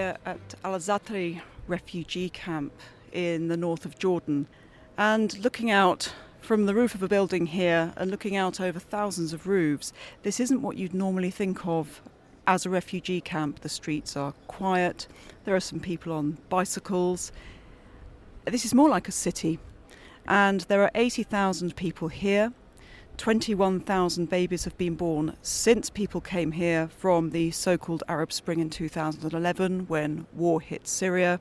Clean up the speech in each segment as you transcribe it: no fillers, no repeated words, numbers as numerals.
here at Al-Zatari refugee camp in the north of Jordan, and looking out from the roof of a building here and looking out over thousands of roofs, this isn't what you'd normally think of as a refugee camp. The streets are quiet, there are some people on bicycles. This is more like a city, and there are 80,000 people here. 21,000 babies have been born since people came here from the so-called Arab Spring in 2011 when war hit Syria.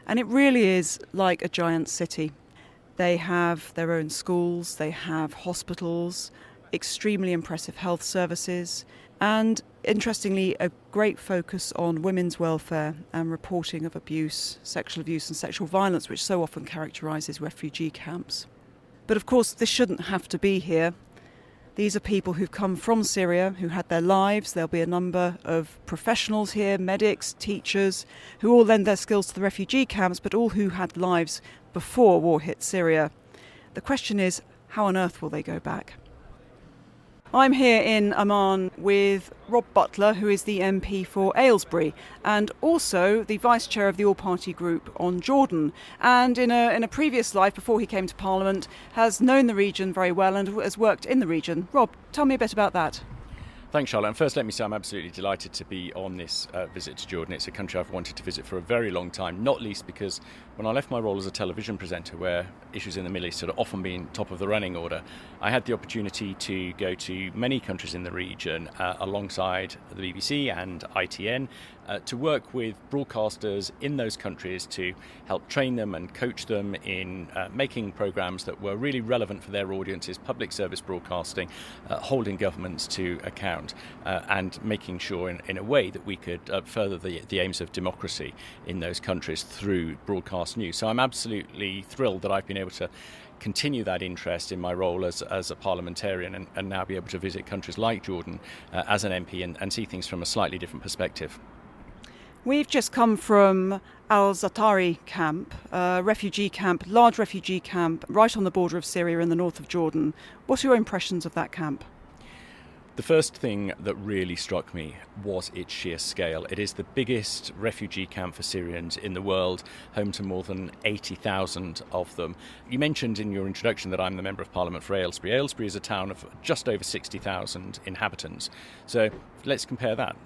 And it really is like a giant city. They have their own schools, they have hospitals, extremely impressive health services, and interestingly, a great focus on women's welfare and reporting of abuse, sexual abuse and sexual violence, which so often characterises refugee camps. But of course, this shouldn't have to be here. These are people who've come from Syria, who had their lives. There'll be a number of professionals here, medics, teachers, who all lend their skills to the refugee camps, but all who had lives before war hit Syria. The question is, how on earth will they go back? I'm here in Amman with Rob Butler, who is the MP for Aylesbury, and also the Vice Chair of the All-Party Group on Jordan. And in a previous life, before he came to Parliament, has known the region very well and has worked in the region. Rob, tell me a bit about that. Thanks, Charlotte. And first, let me say I'm absolutely delighted to be on this visit to Jordan. It's a country I've wanted to visit for a very long time, not least because when I left my role as a television presenter, where issues in the Middle East had often been top of the running order, I had the opportunity to go to many countries in the region alongside the BBC and ITN to work with broadcasters in those countries to help train them and coach them in making programmes that were really relevant for their audiences, public service broadcasting, holding governments to account and making sure in a way that we could further the aims of democracy in those countries through broadcast news. So I'm absolutely thrilled that I've been able to continue that interest in my role as a parliamentarian and now be able to visit countries like Jordan as an MP and see things from a slightly different perspective. We've just come from Al-Zatari camp, refugee camp, large refugee camp, right on the border of Syria in the north of Jordan. What are your impressions of that camp? The first thing that really struck me was its sheer scale. It is the biggest refugee camp for Syrians in the world, home to more than 80,000 of them. You mentioned in your introduction that I'm the Member of Parliament for Aylesbury. Aylesbury is a town of just over 60,000 inhabitants. So let's compare that.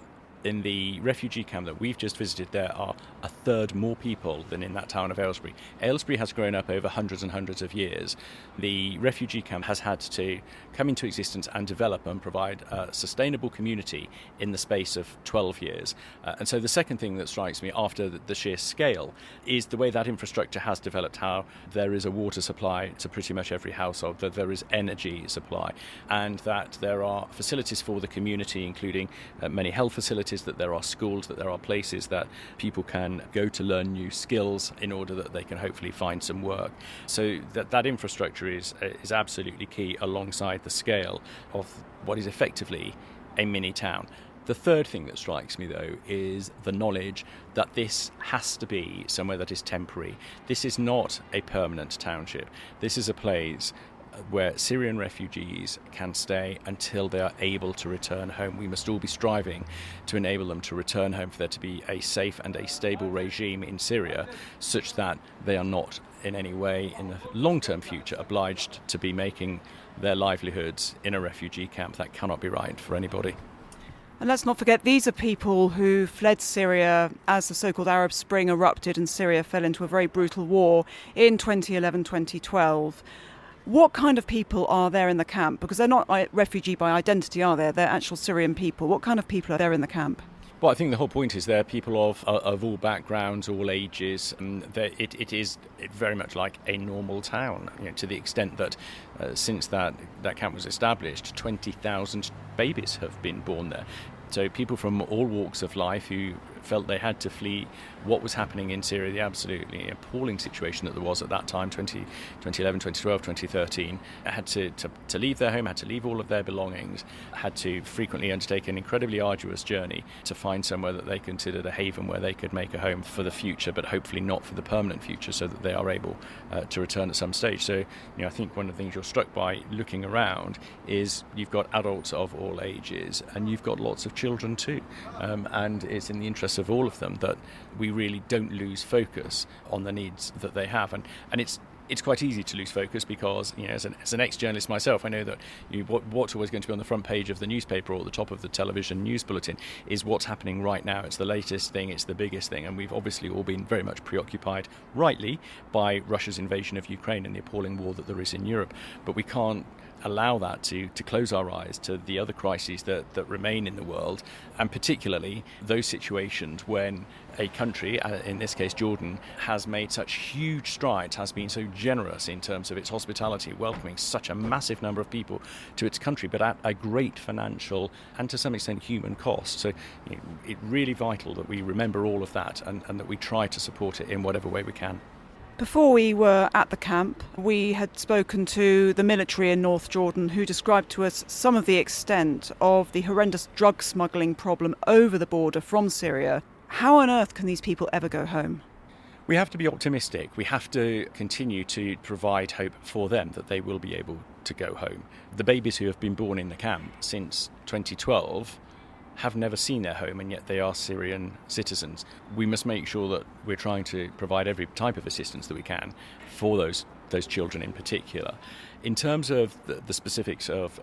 In the refugee camp that we've just visited, there are a third more people than in that town of Aylesbury. Aylesbury has grown up over hundreds and hundreds of years. The refugee camp has had to come into existence and develop and provide a sustainable community in the space of 12 years. And so the second thing that strikes me after the sheer scale is the way that infrastructure has developed, how there is a water supply to pretty much every household, that there is energy supply, and that there are facilities for the community, including many health facilities, that there are schools, that there are places that people can go to learn new skills in order that they can hopefully find some work. So that infrastructure is absolutely key alongside the scale of what is effectively a mini town. The third thing that strikes me, though, is the knowledge that this has to be somewhere that is temporary. This is not a permanent township. This is a place where Syrian refugees can stay until they are able to return home. We must all be striving to enable them to return home, for there to be a safe and a stable regime in Syria, such that they are not in any way in the long-term future obliged to be making their livelihoods in a refugee camp. That cannot be right for anybody. And let's not forget, these are people who fled Syria as the so-called Arab Spring erupted and Syria fell into a very brutal war in 2011-2012. What kind of people are there in the camp? Because they're not refugee by identity, are they? They're actual Syrian people. What kind of people are there in the camp? Well, I think the whole point is they're people of all backgrounds, all ages, and it is very much like a normal town, to the extent that since that camp was established, 20,000 babies have been born there. So people from all walks of life who felt they had to flee what was happening in Syria, the absolutely appalling situation that there was at that time, 2011, 2012, 2013, had to leave their home, had to leave all of their belongings, had to frequently undertake an incredibly arduous journey to find somewhere that they considered a haven where they could make a home for the future, but hopefully not for the permanent future, so that they are able to return at some stage. So, I think one of the things you're struck by looking around is you've got adults of all ages and you've got lots of children too. And it's in the interest conscious of all of them, that we really don't lose focus on the needs that they have. And it's quite easy to lose focus because, as an ex-journalist myself, I know that what's always going to be on the front page of the newspaper or at the top of the television news bulletin is what's happening right now. It's the latest thing, it's the biggest thing, and we've obviously all been very much preoccupied, rightly, by Russia's invasion of Ukraine and the appalling war that there is in Europe. But we can't allow that to close our eyes to the other crises that remain in the world, and particularly those situations when a country, in this case Jordan, has made such huge strides, has been so generous in terms of its hospitality, welcoming such a massive number of people to its country, but at a great financial and to some extent human cost. So it's really vital that we remember all of that and that we try to support it in whatever way we can. Before we were at the camp, we had spoken to the military in North Jordan, who described to us some of the extent of the horrendous drug smuggling problem over the border from Syria. How on earth can these people ever go home? We have to be optimistic. We have to continue to provide hope for them that they will be able to go home. The babies who have been born in the camp since 2012 have never seen their home, and yet they are Syrian citizens. We must make sure that we're trying to provide every type of assistance that we can for those children in particular. In terms of the specifics of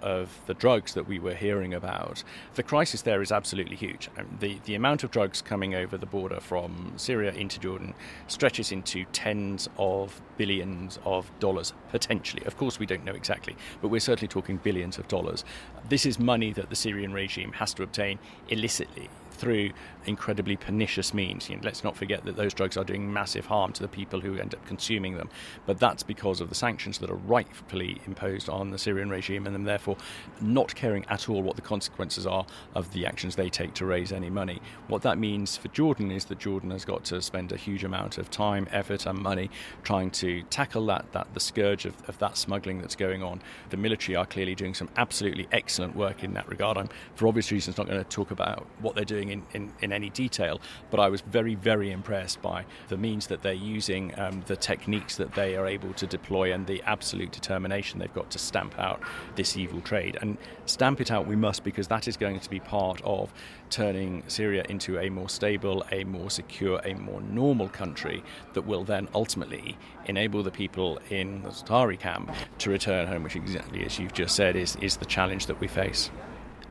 the drugs that we were hearing about, the crisis there is absolutely huge. The amount of drugs coming over the border from Syria into Jordan stretches into tens of billions of dollars, potentially. Of course, we don't know exactly, but we're certainly talking billions of dollars. This is money that the Syrian regime has to obtain illicitly through incredibly pernicious means. Let's not forget that those drugs are doing massive harm to the people who end up consuming them. But that's because of the sanctions that are rightfully imposed on the Syrian regime, and them therefore not caring at all what the consequences are of the actions they take to raise any money. What that means for Jordan is that Jordan has got to spend a huge amount of time, effort and money trying to tackle the scourge of that smuggling that's going on. The military are clearly doing some absolutely excellent work in that regard. I'm, for obvious reasons, not going to talk about what they're doing in any detail, but I was very, very impressed by the means that they're using, the techniques that they are able to deploy, and the absolute determination they've got to stamp out this evil trade. And stamp it out we must, because that is going to be part of turning Syria into a more stable, a more secure, a more normal country that will then ultimately enable the people in the Za'atari camp to return home, which, exactly as you've just said, is the challenge that we face.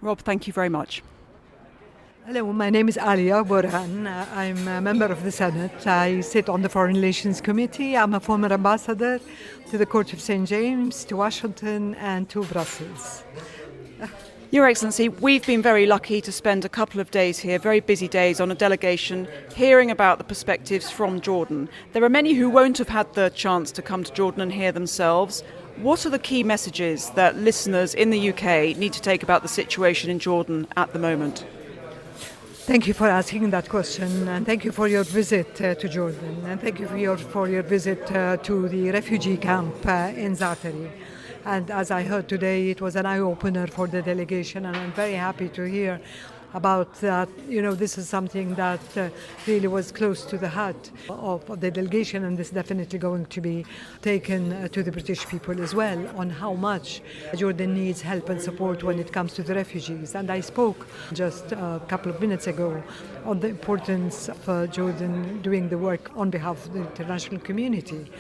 Rob, thank you very much. Hello, my name is Hatoug-Bouran. I'm a member of the Senate. I sit on the Foreign Relations Committee. I'm a former ambassador to the Court of St. James, to Washington and to Brussels. Your Excellency, we've been very lucky to spend a couple of days here, very busy days, on a delegation hearing about the perspectives from Jordan. There are many who won't have had the chance to come to Jordan and hear themselves. What are the key messages that listeners in the UK need to take about the situation in Jordan at the moment? Thank you for asking that question, and thank you for your visit to Jordan, and thank you for your visit to the refugee camp in Za'atari. And as I heard today, it was an eye-opener for the delegation, and I'm very happy to hear about that. This is something that really was close to the heart of the delegation, and this is definitely going to be taken to the British people as well, on how much Jordan needs help and support when it comes to the refugees. And I spoke just a couple of minutes ago on the importance of Jordan doing the work on behalf of the international community.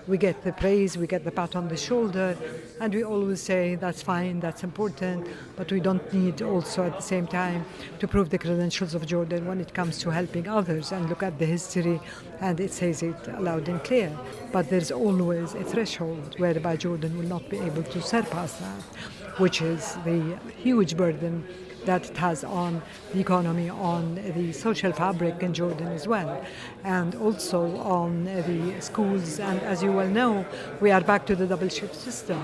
We get the praise, we get the pat on the shoulder, and we always say that's fine, that's important, but we don't need also at the same time to prove the credentials of Jordan when it comes to helping others, and look at the history, and it says it loud and clear. But there's always a threshold whereby Jordan will not be able to surpass that, which is the huge burden that it has on the economy, on the social fabric in Jordan as well, and also on the schools. And as you well know, we are back to the double shift system,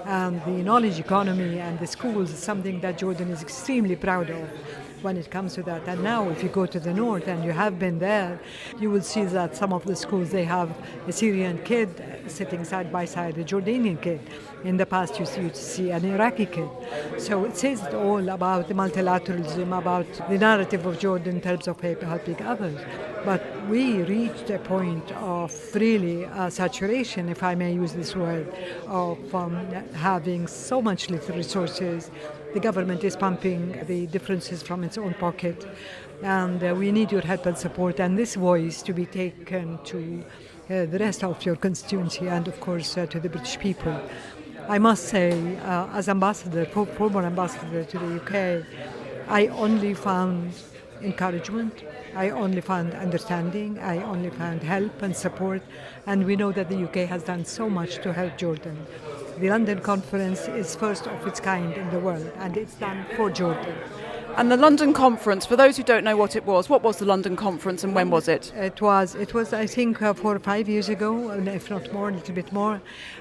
and the knowledge economy and the schools is something that Jordan is extremely proud of when it comes to that. And now if you go to the north, and you have been there, you will see that some of the schools, they have a Syrian kid sitting side by side a Jordanian kid. In the past you used to see an Iraqi kid. So it says it all about the multilateralism, about the narrative of Jordan in terms of helping others. But we reached a point of really saturation, if I may use this word, of having so much little resources, the government is pumping the differences from its own pocket, and we need your help and support, and this voice to be taken to the rest of your constituency and, of course, to the British people. I must say, as ambassador, former ambassador to the UK, I only found encouragement, I only found understanding, I only found help and support, and we know that the UK has done so much to help Jordan. The London conference is first of its kind in the world, and it's done for Jordan. And the London conference, for those who don't know what was the London conference and when was it? It was I think 4 or 5 years ago, if not more, a little bit more,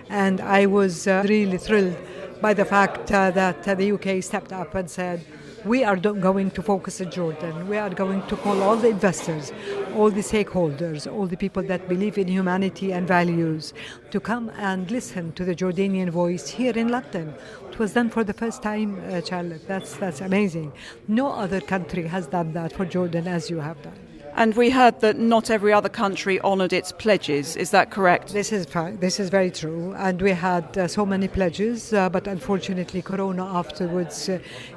and I was really thrilled by the fact that the UK stepped up and said, we are going to focus on Jordan. We are going to call all the investors, all the stakeholders, all the people that believe in humanity and values to come and listen to the Jordanian voice here in London. It was done for the first time, Charlotte. That's amazing. No other country has done that for Jordan as you have done. And we heard that not every other country honoured its pledges. Is that correct? This is very true. And we had so many pledges, but unfortunately Corona afterwards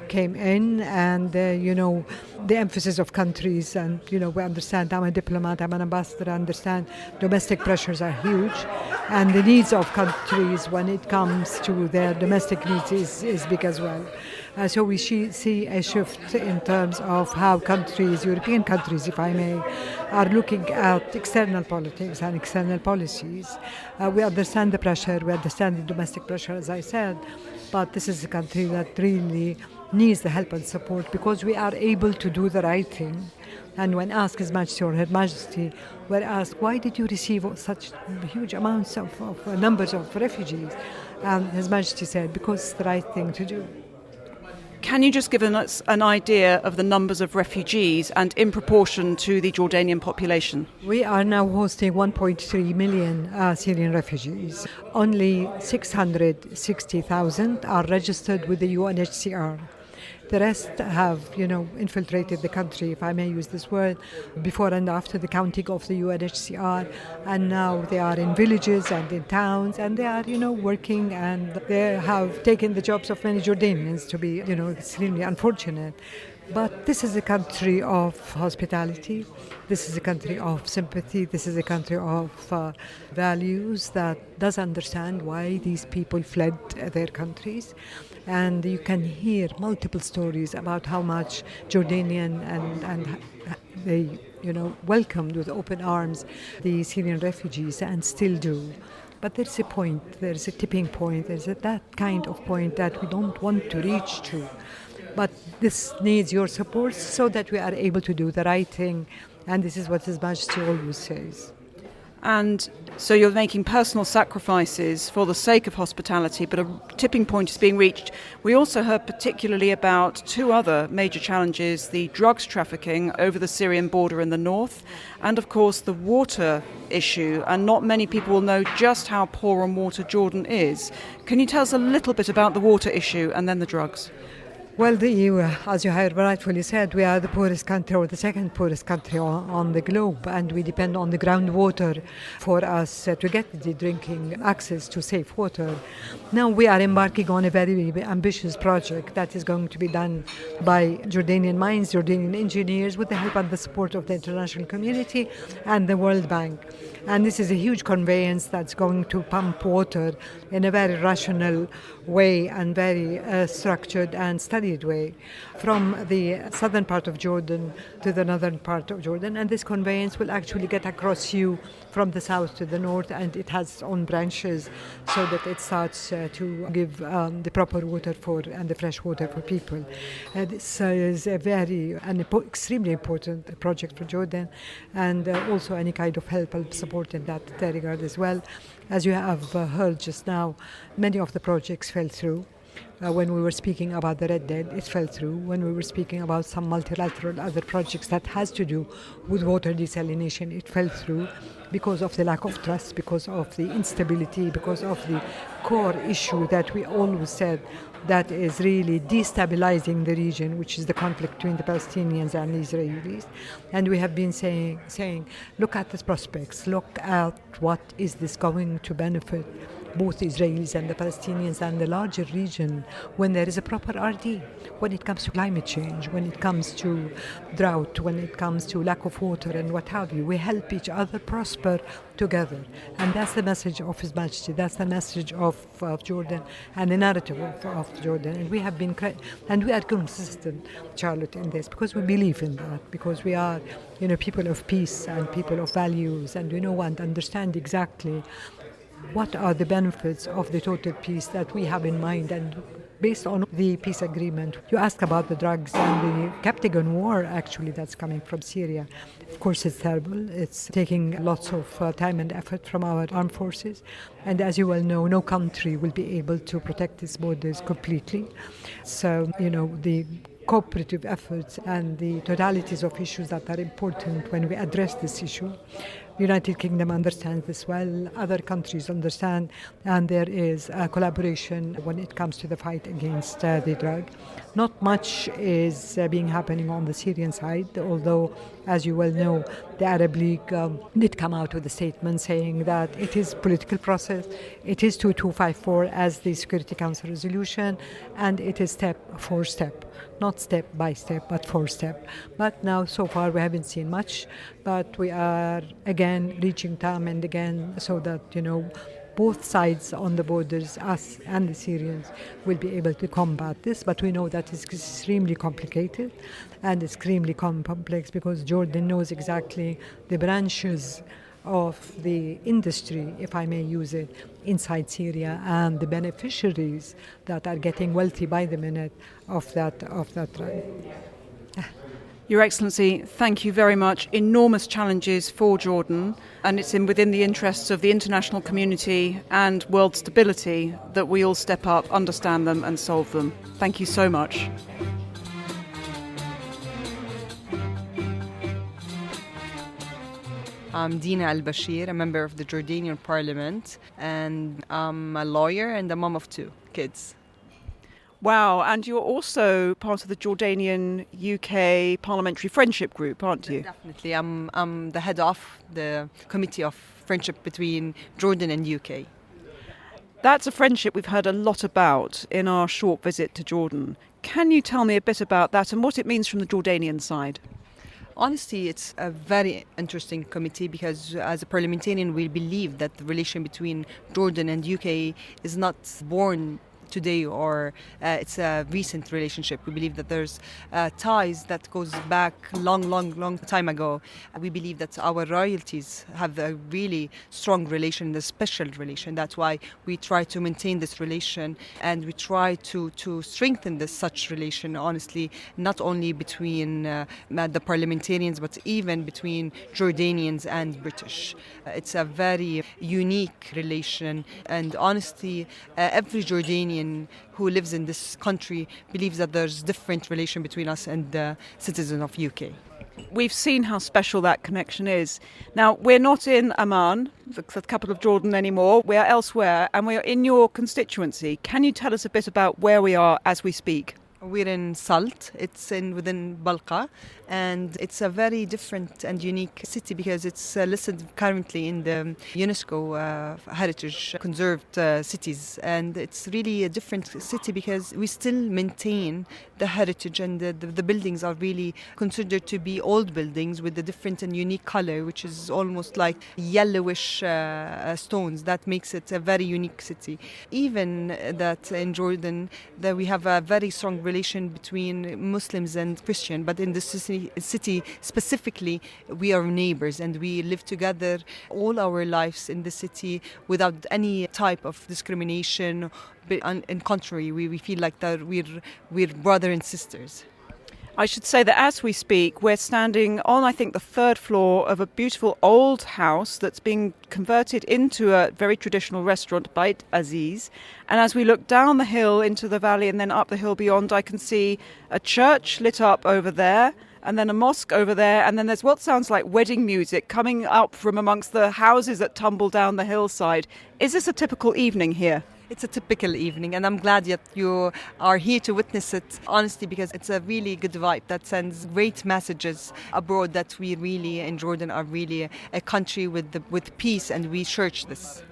came in, and, the emphasis of countries, and, we understand, I'm a diplomat, I'm an ambassador, I understand domestic pressures are huge, and the needs of countries when it comes to their domestic needs is big as well. So we see a shift in terms of how countries, European countries, if I may, are looking at external politics and external policies. We understand the pressure, we understand the domestic pressure, as I said, but this is a country that really needs the help and support because we are able to do the right thing. And when asked His Majesty or Her Majesty were asked, why did you receive such huge amounts of numbers of refugees? His Majesty said, because it's the right thing to do. Can you just give us an idea of the numbers of refugees and in proportion to the Jordanian population? We are now hosting 1.3 million Syrian refugees. Only 660,000 are registered with the UNHCR. The rest have, infiltrated the country, if I may use this word, before and after the counting of the UNHCR. And now they are in villages and in towns, and they are, working, and they have taken the jobs of many Jordanians, to be, extremely unfortunate. But this is a country of hospitality, this is a country of sympathy, this is a country of values that does understand why these people fled their countries. And you can hear multiple stories about how much Jordanian and they, welcomed with open arms the Syrian refugees and still do. But there's a tipping point, there's that kind of point that we don't want to reach to. But this needs your support so that we are able to do the right thing. And this is what His Majesty always says. And so you're making personal sacrifices for the sake of hospitality, but a tipping point is being reached. We also heard particularly about two other major challenges, the drugs trafficking over the Syrian border in the north, and of course the water issue. And not many people will know just how poor on water Jordan is. Can you tell us a little bit about the water issue and then the drugs? Well, as you have rightfully said, we are the poorest country, or the second poorest country on the globe, and we depend on the groundwater for us to get the drinking access to safe water. Now we are embarking on a very ambitious project that is going to be done by Jordanian minds, Jordanian engineers, with the help and the support of the international community and the World Bank. And this is a huge conveyance that's going to pump water in a very rational way and very structured and studied way from the southern part of Jordan to the northern part of Jordan. And this conveyance will actually get across you from the south to the north, and it has its own branches so that it starts to give the proper water and the fresh water for people. This is extremely important project for Jordan, and also any kind of help and support in that regard as well. As you have heard just now, many of the projects fell through. When we were speaking about the Red Dead, it fell through. When we were speaking about some multilateral other projects that has to do with water desalination, it fell through because of the lack of trust, because of the instability, because of the core issue that we always said that is really destabilizing the region, which is the conflict between the Palestinians and the Israelis. And we have been saying, look at the prospects, look at what is this going to benefit both Israelis and the Palestinians and the larger region when there is a proper RD, when it comes to climate change, when it comes to drought, when it comes to lack of water and what have you. We help each other prosper together. And that's the message of His Majesty. That's the message of Jordan and the narrative of Jordan. And we have been, and we are consistent, Charlotte, in this because we believe in that, because we are, people of peace and people of values, and want to understand exactly what are the benefits of the total peace that we have in mind. And based on the peace agreement, you asked about the drugs and the Captagon war, actually, that's coming from Syria. Of course, it's terrible. It's taking lots of time and effort from our armed forces. And as you well know, no country will be able to protect its borders completely. So, the cooperative efforts and the totalities of issues that are important when we address this issue. The United Kingdom understands this well, other countries understand, and there is a collaboration when it comes to the fight against the drug. Not much is being happening on the Syrian side, although, as you well know, the Arab League did come out with a statement saying that it is political process, it is 2254 as the Security Council resolution, and it is step for step. Not step by step, but 4-step. But now, so far, we haven't seen much. But we are, again, reaching time and again so that, both sides on the borders, us and the Syrians, will be able to combat this. But we know that it's extremely complicated and extremely complex because Jordan knows exactly the branches of the industry, if I may use it, inside Syria, and the beneficiaries that are getting wealthy by the minute of that drug. Your Excellency, thank you very much. Enormous challenges for Jordan, and it's within the interests of the international community and world stability that we all step up, understand them and solve them. Thank you so much. I'm Dina Al-Bashir, a member of the Jordanian parliament, and I'm a lawyer and a mom of 2 kids. Wow, and you're also part of the Jordanian UK Parliamentary Friendship Group, aren't you? Definitely. I'm the head of the Committee of Friendship between Jordan and UK. That's a friendship we've heard a lot about in our short visit to Jordan. Can you tell me a bit about that and what it means from the Jordanian side? Honestly, it's a very interesting committee because as a parliamentarian, we believe that the relation between Jordan and UK is not born today or it's a recent relationship. We believe that there's ties that goes back long time ago. We believe that our royalties have a really strong relation, a special relation. That's why we try to maintain this relation and we try to strengthen such relation, honestly, not only between the parliamentarians but even between Jordanians and British. It's a very unique relation, and honestly every Jordanian who lives in this country believes that there's different relation between us and the citizens of UK. We've seen how special that connection is. Now, we're not in Amman, the capital of Jordan, anymore. We are elsewhere, and we are in your constituency. Can you tell us a bit about where we are as we speak? We're in Salt. It's within Balqa, and it's a very different and unique city because it's listed currently in the UNESCO Heritage Conserved Cities, and it's really a different city because we still maintain the heritage, and the buildings are really considered to be old buildings with a different and unique color, which is almost like yellowish stones. That makes it a very unique city. Even that in Jordan, that we have a very strong relation between Muslims and Christian, but in this city specifically, we are neighbors and we live together all our lives in the city without any type of discrimination. In contrary, we feel like that we're brother and sisters. I should say that as we speak, we're standing on, I think, the 3rd floor of a beautiful old house that's being converted into a very traditional restaurant, Beit Aziz. And as we look down the hill into the valley and then up the hill beyond, I can see a church lit up over there, and then a mosque over there, and then there's what sounds like wedding music coming up from amongst the houses that tumble down the hillside. Is this a typical evening here? It's a typical evening, and I'm glad that you are here to witness it, honestly, because it's a really good vibe that sends great messages abroad that we really, in Jordan, are really a country with peace, and we cherish this.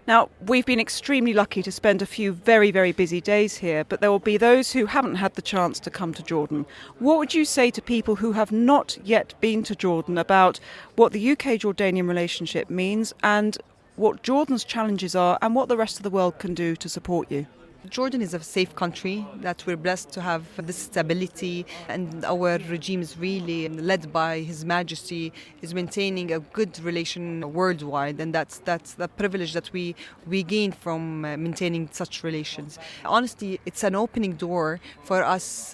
Now, we've been extremely lucky to spend a few very, very busy days here, but there will be those who haven't had the chance to come to Jordan. What would you say to people who have not yet been to Jordan about what the UK-Jordanian relationship means and what Jordan's challenges are and what the rest of the world can do to support you? Jordan is a safe country that we're blessed to have this stability, and our regime is really led by His Majesty, is maintaining a good relation worldwide, and that's the privilege that we gain from maintaining such relations. Honestly, it's an opening door for us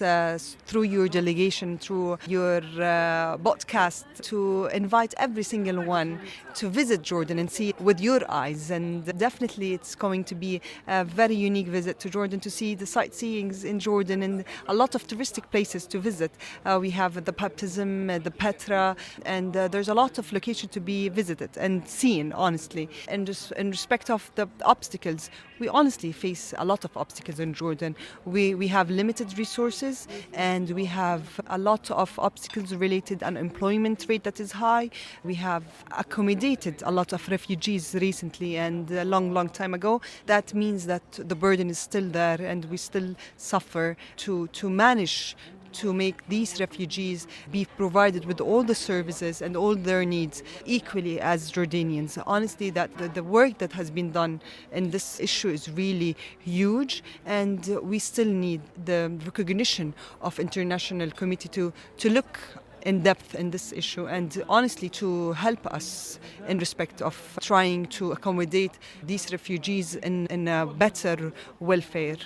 through your delegation, through your podcast, to invite every single one to visit Jordan and see it with your eyes, and definitely it's going to be a very unique visit to Jordan, to see the sightseeings in Jordan and a lot of touristic places to visit. We have the baptism, the Petra, and there's a lot of location to be visited and seen, honestly. And just in respect of the obstacles, we honestly face a lot of obstacles in Jordan. We have limited resources, and we have a lot of obstacles related to unemployment rate that is high. We have accommodated a lot of refugees recently and a long time ago. That means that the burden is still there, and we still suffer to manage to make these refugees be provided with all the services and all their needs equally as Jordanians. Honestly, that the work that has been done in this issue is really huge, and we still need the recognition of international committee to look in depth in this issue, and honestly to help us in respect of trying to accommodate these refugees in a better welfare.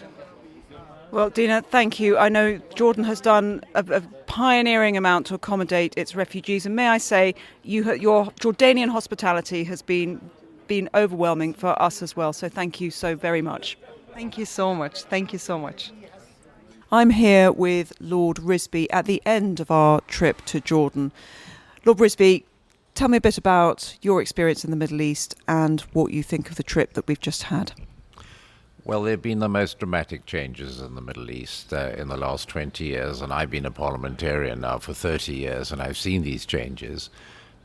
Well, Dina, thank you. I know Jordan has done a pioneering amount to accommodate its refugees, and may I say, your Jordanian hospitality has been overwhelming for us as well, so thank you so very much. Thank you so much. Thank you so much. I'm here with Lord Risby at the end of our trip to Jordan. Lord Risby, tell me a bit about your experience in the Middle East and what you think of the trip that we've just had. Well, there have been the most dramatic changes in the Middle East in the last 20 years, and I've been a parliamentarian now for 30 years, and I've seen these changes.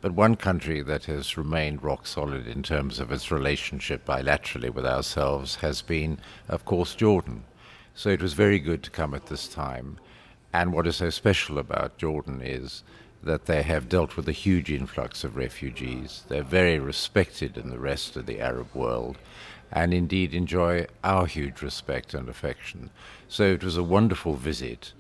But one country that has remained rock solid in terms of its relationship bilaterally with ourselves has been, of course, Jordan. So it was very good to come at this time. And what is so special about Jordan is that they have dealt with a huge influx of refugees. They're very respected in the rest of the Arab world, and indeed enjoy our huge respect and affection. So it was a wonderful visit,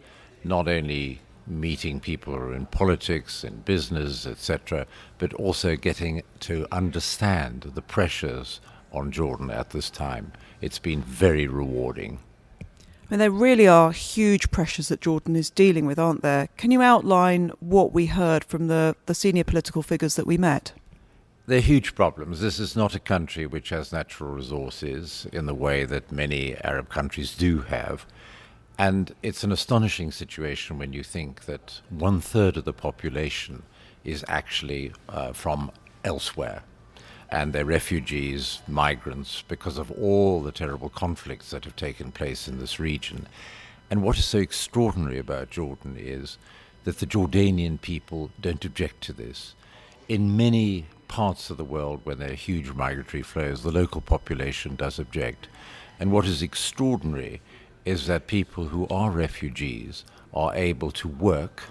not only meeting people who are in politics, in business, etc., but also getting to understand the pressures on Jordan at this time. It's been very rewarding. I mean, there really are huge pressures that Jordan is dealing with, aren't there? Can you outline what we heard from the senior political figures that we met? They're huge problems. This is not a country which has natural resources in the way that many Arab countries do have. And it's an astonishing situation when you think that 1/3 of the population is actually from elsewhere. And they're refugees, migrants, because of all the terrible conflicts that have taken place in this region. And what is so extraordinary about Jordan is that the Jordanian people don't object to this. In many parts of the world where there are huge migratory flows, the local population does object. And what is extraordinary is that people who are refugees are able to work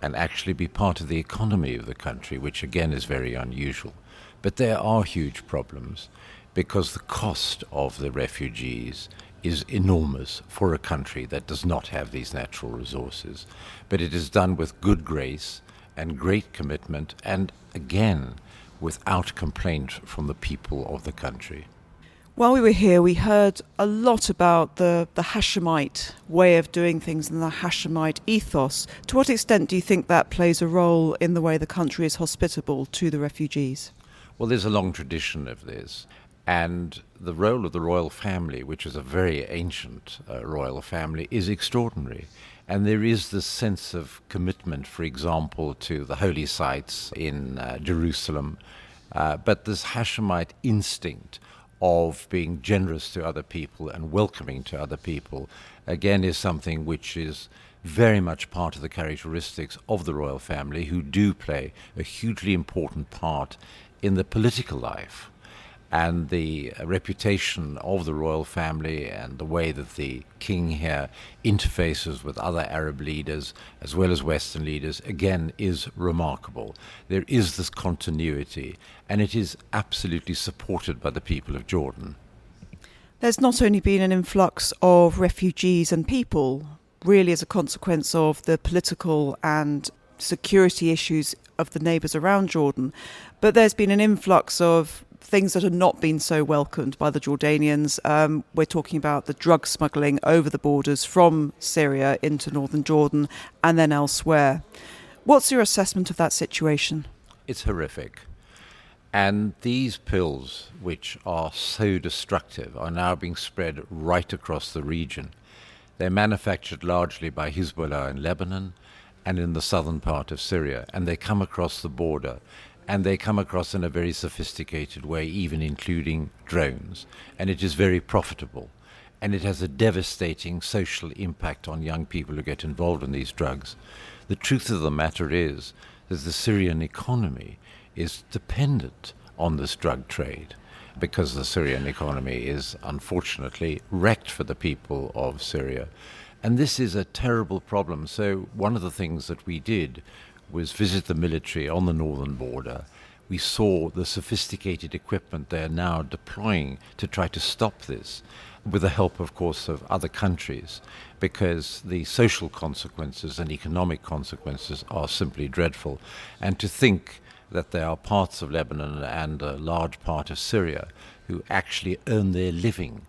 and actually be part of the economy of the country, which again is very unusual. But there are huge problems because the cost of the refugees is enormous for a country that does not have these natural resources. But it is done with good grace and great commitment, and again, without complaint from the people of the country. While we were here, we heard a lot about the Hashemite way of doing things and the Hashemite ethos. To what extent do you think that plays a role in the way the country is hospitable to the refugees? Well, there's a long tradition of this. And the role of the royal family, which is a very ancient royal family, is extraordinary. And there is this sense of commitment, for example, to the holy sites in Jerusalem. But this Hashemite instinct of being generous to other people and welcoming to other people, again, is something which is very much part of the characteristics of the royal family, who do play a hugely important part in the political life. And the reputation of the royal family and the way that the king here interfaces with other Arab leaders as well as Western leaders, again, is remarkable. There is this continuity, and it is absolutely supported by the people of Jordan. There's not only been an influx of refugees and people, really as a consequence of the political and security issues of the neighbours around Jordan, but there's been an influx of things that have not been so welcomed by the Jordanians. We're talking about the drug smuggling over the borders from Syria into northern Jordan and then elsewhere. What's your assessment of that situation? It's horrific. And these pills, which are so destructive, are now being spread right across the region. They're manufactured largely by Hezbollah in Lebanon and in the southern part of Syria, and they come across the border. And they come across in a very sophisticated way, even including drones. And it is very profitable. And it has a devastating social impact on young people who get involved in these drugs. The truth of the matter is that the Syrian economy is dependent on this drug trade, because the Syrian economy is unfortunately wrecked for the people of Syria. And this is a terrible problem. So one of the things that we did was visit the military on the northern border. We saw the sophisticated equipment they're now deploying to try to stop this, with the help, of course, of other countries, because the social consequences and economic consequences are simply dreadful. And to think that there are parts of Lebanon and a large part of Syria who actually earn their living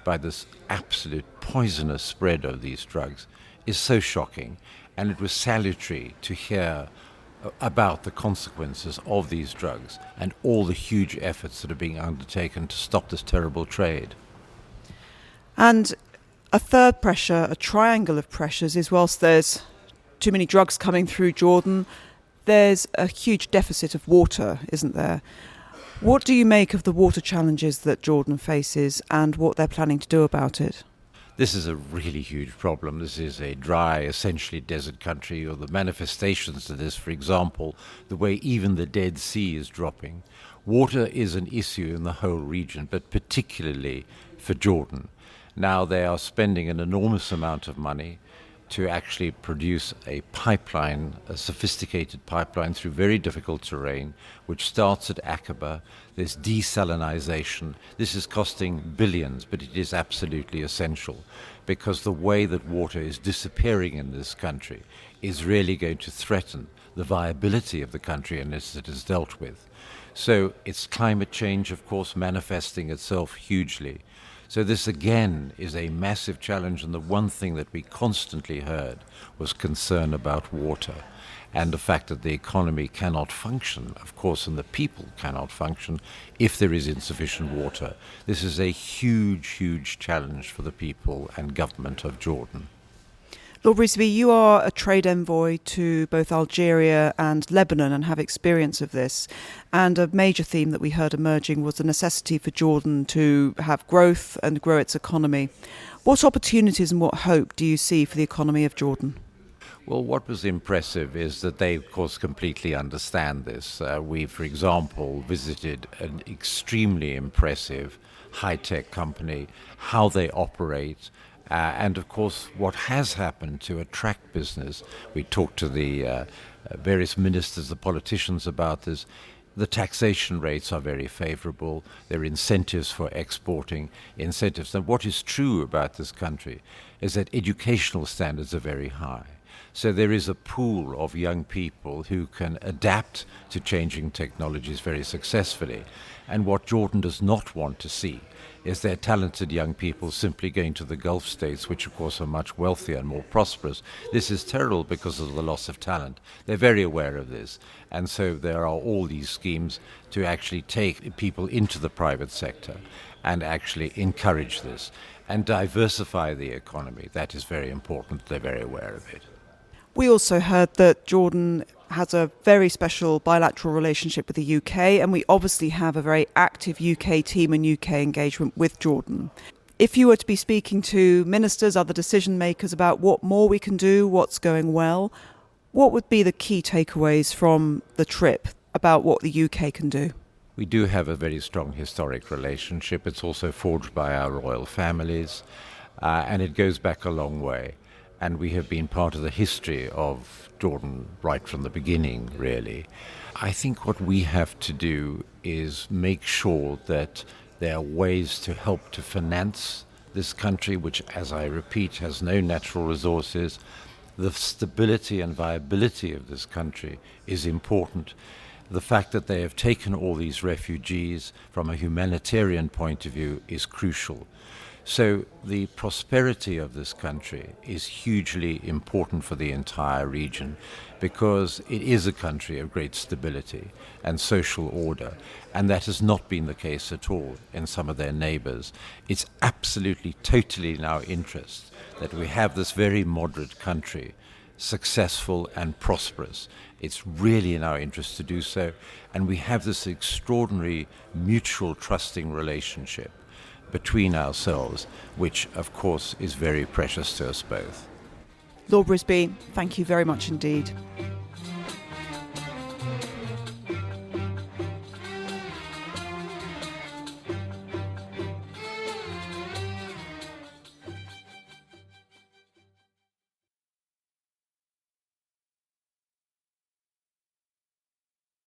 by this absolute poisonous spread of these drugs is so shocking. And it was salutary to hear about the consequences of these drugs and all the huge efforts that are being undertaken to stop this terrible trade. And a third pressure, a triangle of pressures, is whilst there's too many drugs coming through Jordan, there's a huge deficit of water, isn't there? What do you make of the water challenges that Jordan faces and what they're planning to do about it? This is a really huge problem. This is a dry, essentially desert country, or the manifestations of this, for example, the way even the Dead Sea is dropping. Water is an issue in the whole region, but particularly for Jordan. Now they are spending an enormous amount of money to actually produce a pipeline, a sophisticated pipeline through very difficult terrain, which starts at Aqaba. There's desalinization. This is costing billions, but it is absolutely essential, because the way that water is disappearing in this country is really going to threaten the viability of the country unless it is dealt with. So it's climate change, of course, manifesting itself hugely. So this again is a massive challenge, and the one thing that we constantly heard was concern about water and the fact that the economy cannot function, of course, and the people cannot function if there is insufficient water. This is a huge, huge challenge for the people and government of Jordan. Lord Risby, you are a trade envoy to both Algeria and Lebanon and have experience of this. And a major theme that we heard emerging was the necessity for Jordan to have growth and grow its economy. What opportunities and what hope do you see for the economy of Jordan? Well, what was impressive is that they, of course, completely understand this. We, for example, visited an extremely impressive high-tech company, how they operate, and, of course, what has happened to attract business. We talked to the various ministers, the politicians about this. The taxation rates are very favorable. There are incentives for exporting, incentives. And what is true about this country is that educational standards are very high. So there is a pool of young people who can adapt to changing technologies very successfully. And what Jordan does not want to see is their talented young people simply going to the Gulf states, which of course are much wealthier and more prosperous. This is terrible because of the loss of talent. They're very aware of this. And so there are all these schemes to actually take people into the private sector and actually encourage this and diversify the economy. That is very important. They're very aware of it. We also heard that Jordan has a very special bilateral relationship with the UK, and we obviously have a very active UK team and UK engagement with Jordan. If you were to be speaking to ministers, other decision makers about what more we can do, what's going well, what would be the key takeaways from the trip about what the UK can do? We do have a very strong historic relationship. It's also forged by our royal families, and it goes back a long way. And we have been part of the history of Jordan right from the beginning, really. I think what we have to do is make sure that there are ways to help to finance this country, which, as I repeat, has no natural resources. The stability and viability of this country is important. The fact that they have taken all these refugees from a humanitarian point of view is crucial. So the prosperity of this country is hugely important for the entire region because it is a country of great stability and social order, and that has not been the case at all in some of their neighbors. It's absolutely, totally in our interest that we have this very moderate country, successful and prosperous. It's really in our interest to do so, and we have this extraordinary mutual trusting relationship between ourselves, which of course is very precious to us both. Lord Risby, thank you very much indeed.